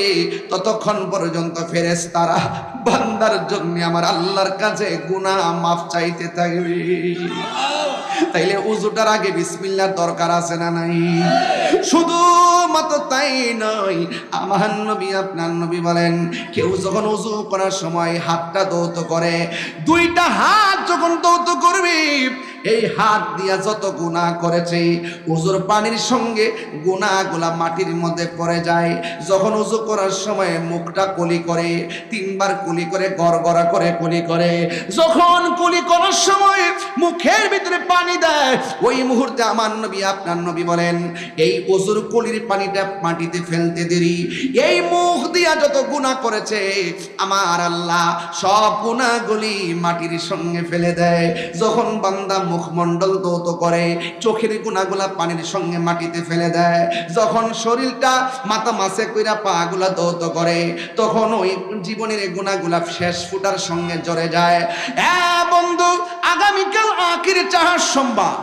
ততক্ষণ পর্যন্ত ফেরেশতারা বান্দার জন্য আমার আল্লাহর কাছে গুনাহ মাফ চাইতে থাকবে। তাইলে ওযুটার আগে বিসমিল্লাহর দরকার আছে না নাই? শুধু মাত্র তাই নয়, আমার নবী আপনার নবী বলেন, কেউ যখন ওযু করার সময় হাতটা দৌত করে, দুইটা হাত যখন দৌত করবে, এই হাত দিয়া যত গুনাহ করেছে ওযুর পানির সঙ্গে গুনাহগুলা মাটির মধ্যে পড়ে যায়। যখন ওযু করার সময় মুখটা কুলি করে, তিনবার কুলি করে, গড়গড়া করে কুলি করে, যখন কুলি করার সময় মুখের ভিতরে পানি দেয়, ওই মুহূর্তে আমার নবী আপনার নবী বলেন, এই ওযুর কুলির পানিটা মাটিতে ফেলতে দেরি, এই মুখ দিয়া যত গুনাহ করেছে আমার আল্লাহ সব গুনাহগুলি মাটির সঙ্গে ফেলে দেয়। যখন বান্দা মুখমণ্ডল দৌত করে, চোখের গুনাহগুলা পানির সঙ্গে মাটিতে ফেলে দেয়। যখন শরীরটা মাথা মাসে কইরা পাগুলা দৌত করে, তখন ওই জীবনের গুনাহগুলা শেষ ফুটার সঙ্গে জড়ে যায়। বন্ধু, আগামীকাল আখির চাহার সোমবার,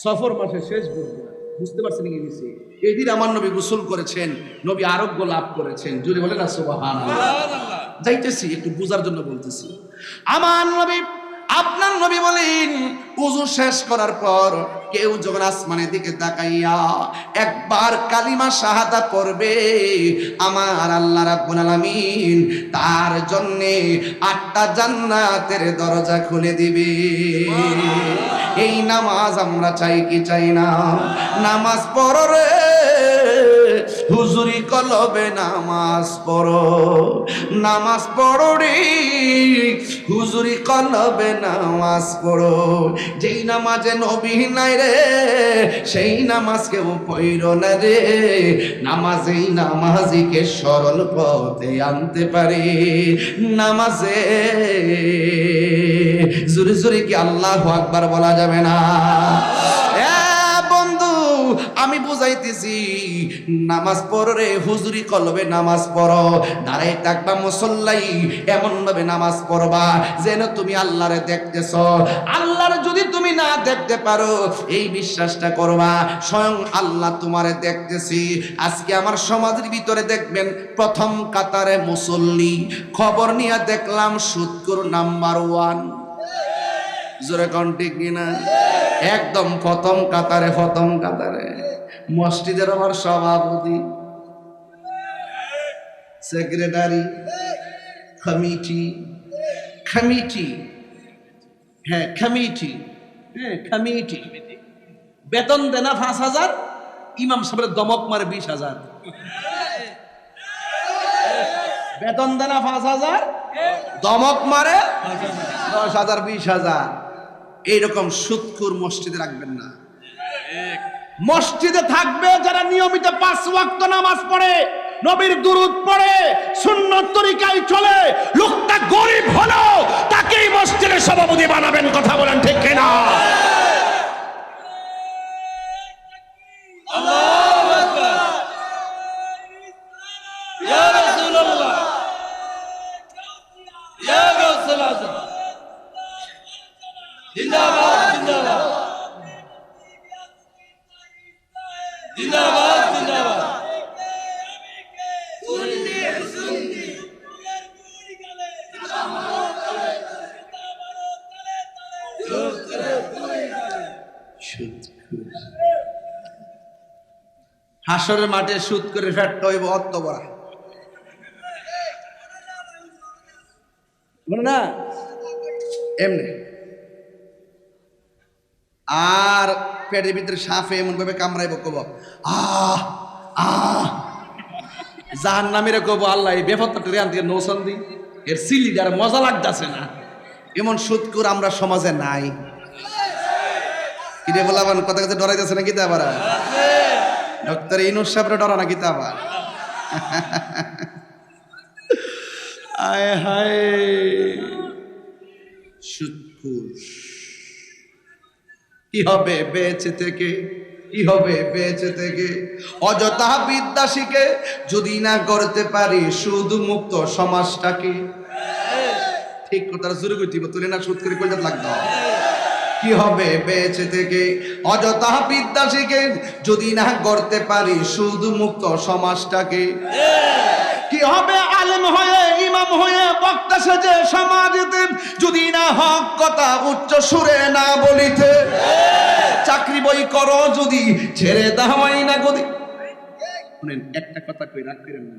সফর মাসে শেষ বুধবার, বুঝতে পারছেন কি নিছি? এই দিন আমার নবী গোসল করেছেন, নবী আরোগ্য লাভ করেছেন। জোরে বলেন না সুবহানাল্লাহ। যাইতেছি একটু বুঝার জন্য বলতেছি। আমার নবী আপনার নবী বলেন, ওযু শেষ করার পর কেউ যখন আসমানের দিকে তাকাইয়া একবার কালিমা শাহাদা পড়বে, আমার আল্লাহ রাব্বুল আলামিন তার জন্য 8টা জান্নাতের দরজা খুলে দিবে। এই নামাজ আমরা চাই কি চাই না? নামাজ পড়ো রে হুজুরি কলবে, নামাজ পড়ো, নামাজ পড়ো রে হুজুরি কলবে, নামাজ পড়ো। যেই নামাজে নবী নাই রে, সেই নামাজ কেউ পড়ো না রে। নামাজেই নামাজিকে সরল পথে আনতে পারে। নামাজে জোরে জোরে কি আল্লাহু আকবার বলা যাবে না? বন্ধু, আমি বুঝাইতেছি, নামাজ পড়ো রে হুজুরি কলবে, নামাজ পড়ো। দাঁড়াই থাকবা মুসল্লাই, এমন ভাবে নামাজ পড়বা যেন তুমি আল্লাহরে দেখতেছ। আল্লাহর যদি তুমি না দেখতে পারো, এই বিশ্বাসটা করবা স্বয়ং আল্লাহ তোমারে দেখতেছি। আজকে আমার সমাজের ভিতরে দেখবেন প্রথম কাতারে মুসল্লি, খবর নিয়ে দেখলাম সুদখোর নাম্বার 1। জোরে কোন ঠিক কিনা? একদম প্রথম কাতারে মসজিদের আমার সভাপতি, সেক্রেটারি, কমিটি, বেতন দেনা 5,000, ইমাম সাহেবের দমক মারে 20,000। বেতন দেনা 5,000, দমক মারে 10,000 20,000। এইরকম সুদখোর মসজিদে রাখবেন না। মসজিদে থাকবে যারা নিয়মিত 5 ওয়াক্ত নামাজ পড়ে, নবীর দুরূদ পড়ে, সুন্নাত তরিকায় চলে, লোকটা গরিব হলো তাকেই মসজিদের সভাপতি বানাবেন। কথা বলেন ঠিক কিনা? আল্লাহু আকবার, ইয়া রাসূলুল্লাহ, ইয়া গাউসুল আজম, জিন্দাবাদ জিন্দাবাদ জিন্দাবাদ জিন্দাবাদ। হাসরের মাঠে সুদ করে ফেটটা হইব অত বড় না এমনি। আর পেটের ভিতরে সাপে এমন ভাবে কামড়াইব, কব জাহান্নামীরে কব আল্লাহ এই বেফত্তা ট্রেন থেকে নৌসন দি, এর সিলিডার মজা লাগতাছে না। এমন সুদখোর আমরা সমাজে নাই। কিরে বলাবান কথা কথা ডরাইতেছে না কিতা আবার? ডক্টর ইনুস সাহেবরা ডরা না কিতা আবার? আয় হায়, সুদখোর। কি হবে বেঁচে থেকে, কি হবে বেঁচে থেকে? অযথা বিদ্যা শিখে যদি না করতে পারি সুদ মুক্ত সমাজটাকে। ঠিক কথা জোরে কইতিব, তুলে না সুদ করে কইতে লাগতো। কি হবে বেঁচে থেকে? অযথা বিদ্যা শিখে যদি না করতে পারি সুদ মুক্ত সমাজটাকে। কি হবে আলেম হয়ে, ইমাম হয়ে, বক্তা সেজে সমাজেতে যদি না হক কথা উচ্চ সুরে না বলিতে? চাকরি বই করো যদি ছেড়ে দাওয়াই না গদি। শুনেন একটা কথা কই, রাগ করেন না।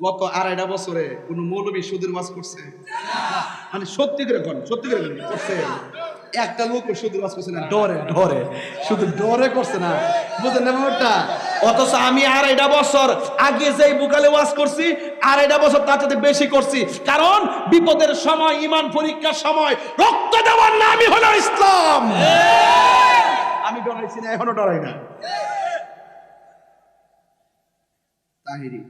গত 2.5 বছরে কোন মৌলবী সুদের ওয়াজ করছে? মানে সত্যি করে কোন, সত্যি করে করছে? একটা লোক সুদের ওয়াজ করছে না? ডরে শুধু ডরে করছে না, বুঝেন না ব্যাপারটা? অথচ আমি 2.5 বছর আগে যেই বুকালে ওয়াজ করছি, 2.5 বছর তার চাইতে বেশি করছি। কারণ বিপদের সময়, ইমান পরীক্ষার সময় রক্ত দেওয়ার নামই হলো ইসলাম। আমি ডরাইছি না, এখনো ডরাই না। তাহিরি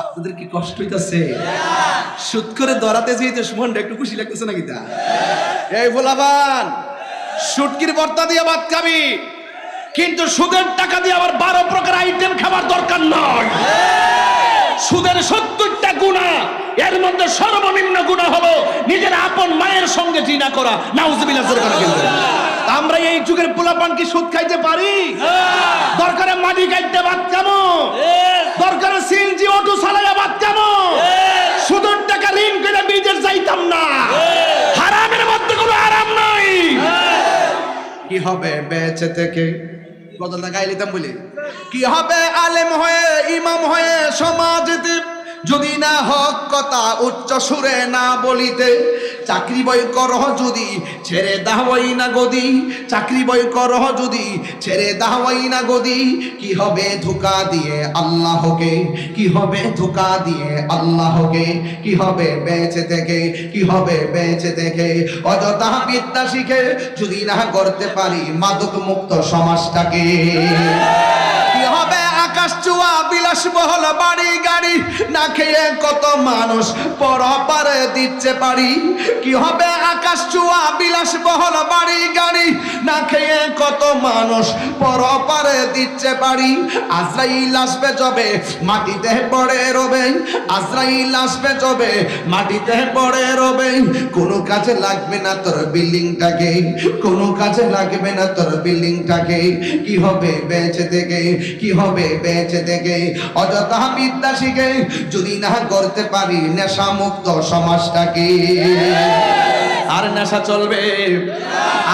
আপনাদের কি কষ্ট হইতাছে? সুদ করে ধরাতে যেতে মনটা একটু খুশি লাগতেছে নাকি? তা এই ভোলাবান, সুটকির ভর্তা দিয়ে ভাত খাবি, কিন্তু সুদের টাকা দিয়ে আবার 12 প্রকার আইটেম খাবার দরকার নয়। সুদের 70টা গুনাহ, এর মধ্যে সর্বনিম্ন গুনাহ হলো নিজের আপন মায়ের সঙ্গে জিনা করা। নাউজুবিল্লাহ। কিন্তু আমরা এই যুগের পোলাপান কি সুদ খাইতে পারি? দরকারে মাটি কাটতে ভাত খাবো, দরকারে সিএনজি অটো চালাইয়া ভাত খাবো, সুদের টাকা ঋণ করে বিদেশ যাইতাম না। হারামের মধ্যে কোনো আরাম নাই। কি হবে বেঁচে থেকে? গজলটা গাইলিতাম বলি। কি হবে আলেম হয়ে, ইমাম হয়ে সমাজেতে যদি না হক কথা উচ্চ সুরে না বলিতে? চাকরি বই করহ যদি ছেড়ে দাওয়াই না গদি, চাকরি বই করহ যদি ছেড়ে দাওয়াই না গদি। কি হবে ধোঁকা দিয়ে আল্লাহকে, কি হবে ধোঁকা দিয়ে আল্লাহকে? কি হবে বেঁচে থেকে, কি হবে বেঁচে থেকে? অযথা বিদ্যা শিখে যদি না করতে পারি মাদক মুক্ত সমাজটাকে। কি হবে আকাশ চুয়া বিলাসবহুল বাড়ি গাড়ি না খেয়ে কত মানুষ পরপারে দিচ্ছে পারি। কি হবে আকাশ চুয়া বিলাসবহুল বাড়ি গাড়ি না খেয়ে কত মানুষ পরপারে দিচ্ছে পারি। আজরাইল আসবে যবে মাটিতে পড়ে রবে, আজরাইল আসবে যবে মাটিতে পড়ে রবে। কোনো কাজে লাগবে না তোর বিল্ডিংটাকে, কোনো কাজে লাগবে না তোর বিল্ডিংটাকে। কি হবে বেঁচে থেকে, কি হবে বেঁচে থেকে অযথা বিদ্যা শিখে যদি না করতে পারি নেশা মুক্ত সমাজটাকে। আর নেশা চলবে,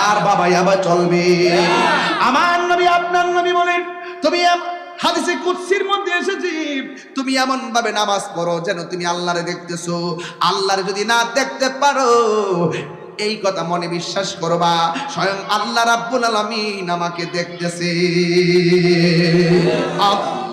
আর বাবা আবার চলবে। আমার নবী আপনার নবী বলেন, তুমি হাদিসে কুদসির মধ্যে এসেছি, তুমি এমন ভাবে নামাজ পড়ো যেন তুমি আল্লাহরে দেখতেছো। আল্লাহরে যদি না দেখতে পারো, এই কথা মনে বিশ্বাস করবা স্বয়ং আল্লাহ রাব্বুল আলামিন আমাকে দেখতেছে।